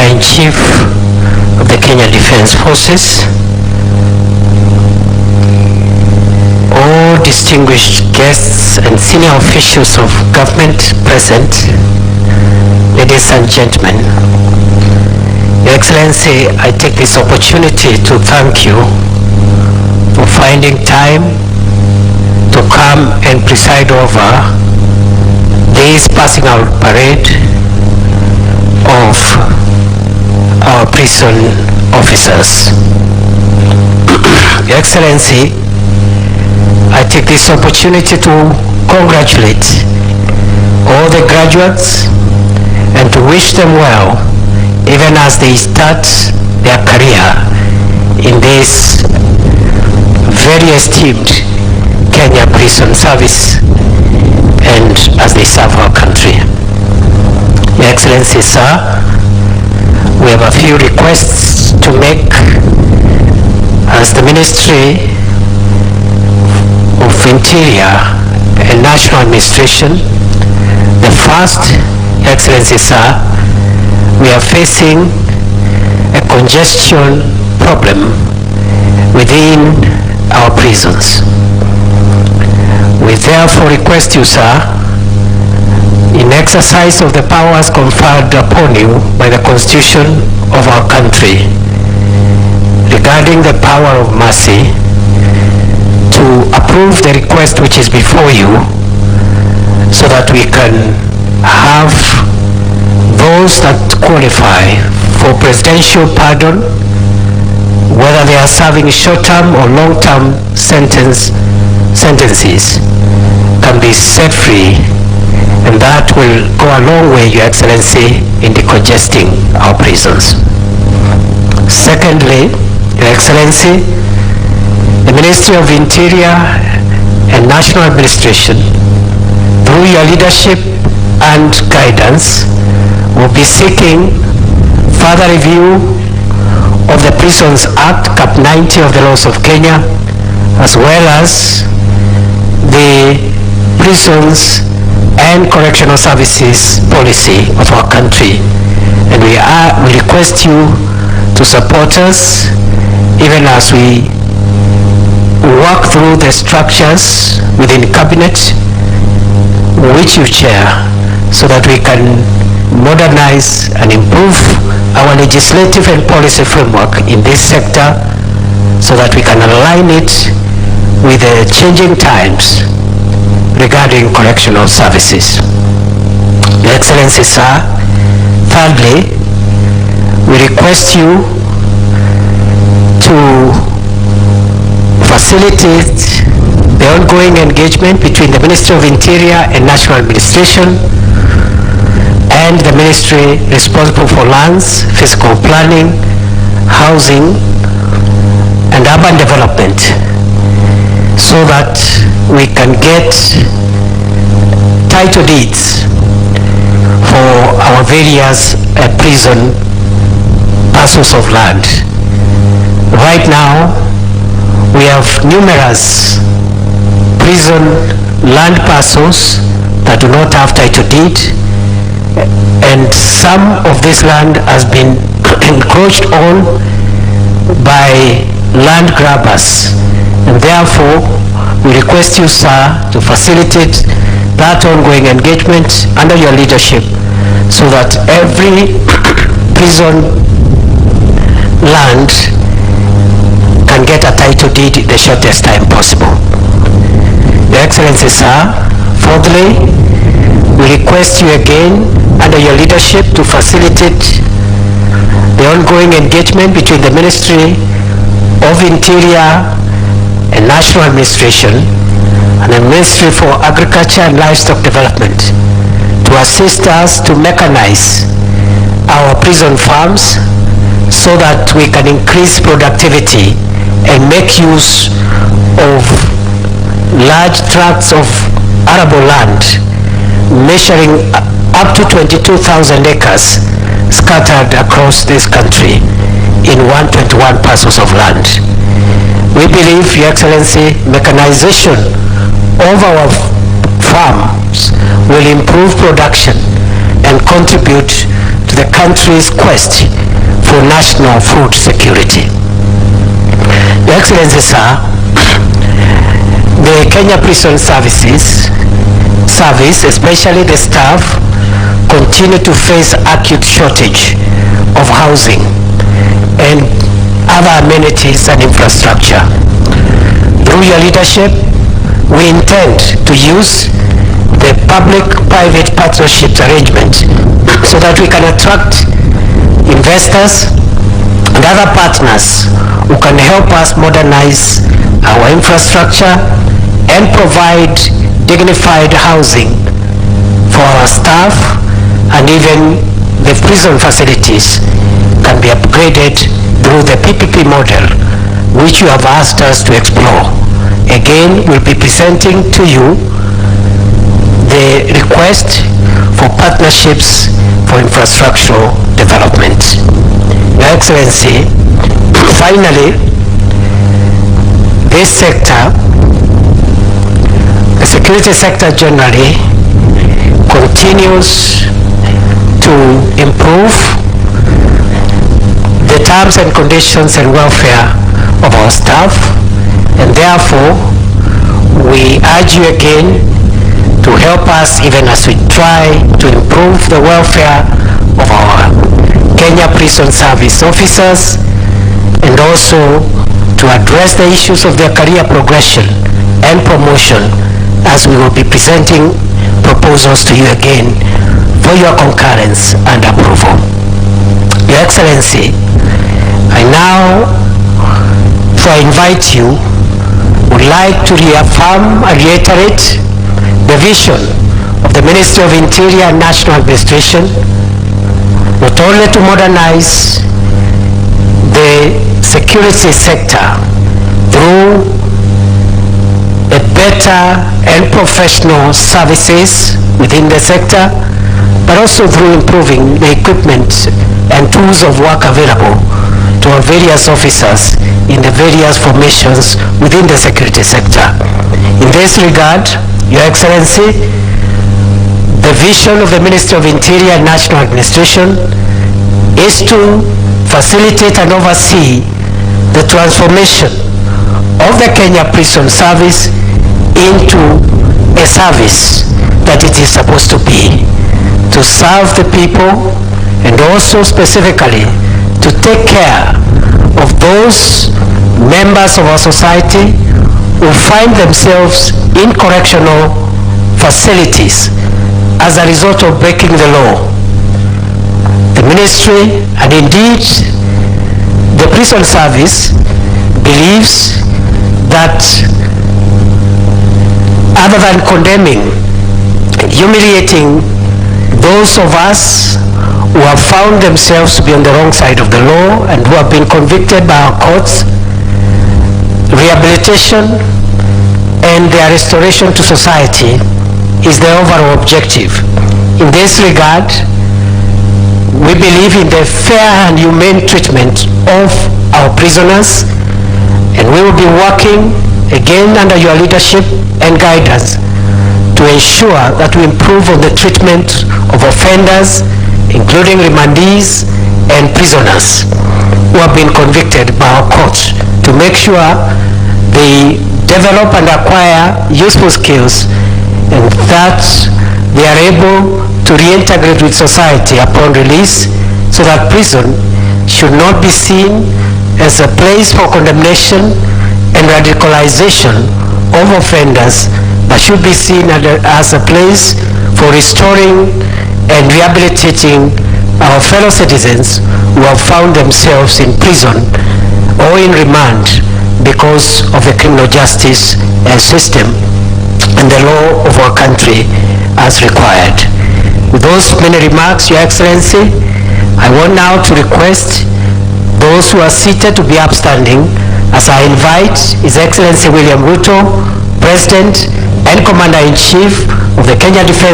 Commander-in-Chief of the Kenya Defence Forces, all distinguished guests and senior officials of government present, ladies and gentlemen, Your Excellency, I take this opportunity to thank you for finding time to come and preside over this passing out parade of our prison officers. Your Excellency, I take this opportunity to congratulate all the graduates and to wish them well even as they start their career in this very esteemed Kenya Prison Service and as they serve our country. Your Excellency, sir, we have a few requests to make as the Ministry of Interior and National Administration. The first, Your Excellency, sir, we are facing a congestion problem within our prisons. We therefore request you, sir, in exercise of the powers conferred upon you by the Constitution of our country regarding the power of mercy, to approve the request which is before you so that we can have those that qualify for presidential pardon, whether they are serving short-term or long-term sentences, can be set free, and that will go a long way, Your Excellency, in decongesting our prisons. Secondly, Your Excellency, the Ministry of Interior and National Administration, through your leadership and guidance, will be seeking further review of the Prisons Act, Cap 90 of the laws of Kenya, as well as the prisons and correctional services policy of our country. And we request you to support us even as we work through the structures within cabinet which you chair, so that we can modernize and improve our legislative and policy framework in this sector, so that we can align it with the changing times regarding correctional services. Your Excellency, sir, thirdly, we request you to facilitate the ongoing engagement between the Ministry of Interior and National Administration and the ministry responsible for lands, physical planning, housing, and urban development, so that we can get title deeds for our various prison parcels of land. Right now, we have numerous prison land parcels that do not have title deed, and some of this land has been encroached on by land grabbers, and therefore we request you, sir, to facilitate that ongoing engagement under your leadership, so that every prison land can get a title deed in the shortest time possible. Your Excellency, sir, fourthly, we request you again under your leadership to facilitate the ongoing engagement between the Ministry of Interior and National Administration and the Ministry for Agriculture and Livestock Development to assist us to mechanize our prison farms, so that we can increase productivity and make use of large tracts of arable land measuring up to 22,000 acres scattered across this country in 121 parcels of land. We believe, Your Excellency, mechanization of our farms will improve production and contribute to the country's quest for national food security. Your Excellency, sir, the Kenya Prison Service, especially the staff, continue to face acute shortage of housing and other amenities and infrastructure. Through your leadership, we intend to use the public-private partnerships arrangement so that we can attract investors and other partners who can help us modernize our infrastructure and provide dignified housing for our staff, and even the prison facilities can be upgraded through the PPP model, which you have asked us to explore. Again, we'll be presenting to you the request for partnerships for infrastructural development. Your Excellency, finally, this sector, the security sector generally, continues to improve the terms and conditions and welfare of our staff, and therefore we urge you again to help us even as we try to improve the welfare of our Kenya Prison Service officers, and also to address the issues of their career progression and promotion, as we will be presenting proposals to you again for your concurrence and approval. Your Excellency, I now, before I invite you, would like to reaffirm and reiterate the vision of the Ministry of Interior and National Administration, not only to modernize the security sector through a better and professional services within the sector, but also through improving the equipment and tools of work available to our various officers in the various formations within the security sector. In this regard, Your Excellency, the vision of the Ministry of Interior and National Administration is to facilitate and oversee the transformation of the Kenya Prison Service into a service that it is supposed to be, to serve the people, and also specifically to take care of those members of our society who find themselves in correctional facilities as a result of breaking the law. The ministry, and indeed the prison service, believes that other than condemning and humiliating those of us who have found themselves to be on the wrong side of the law and who have been convicted by our courts, rehabilitation and their restoration to society is the overall objective. In this regard, we believe in the fair and humane treatment of our prisoners, and we will be working again under your leadership and guidance to ensure that we improve on the treatment of offenders, including remandees and prisoners who have been convicted by our courts, to make sure they develop and acquire useful skills and that they are able to reintegrate with society upon release, so that prison should not be seen as a place for condemnation and radicalization of offenders, but should be seen as a place for restoring and rehabilitating our fellow citizens who have found themselves in prison or in remand because of the criminal justice system and the law of our country as required. With those many remarks, Your Excellency, I want now to request those who are seated to be upstanding as I invite His Excellency William Ruto, President and Commander-in-Chief of the Kenya Defense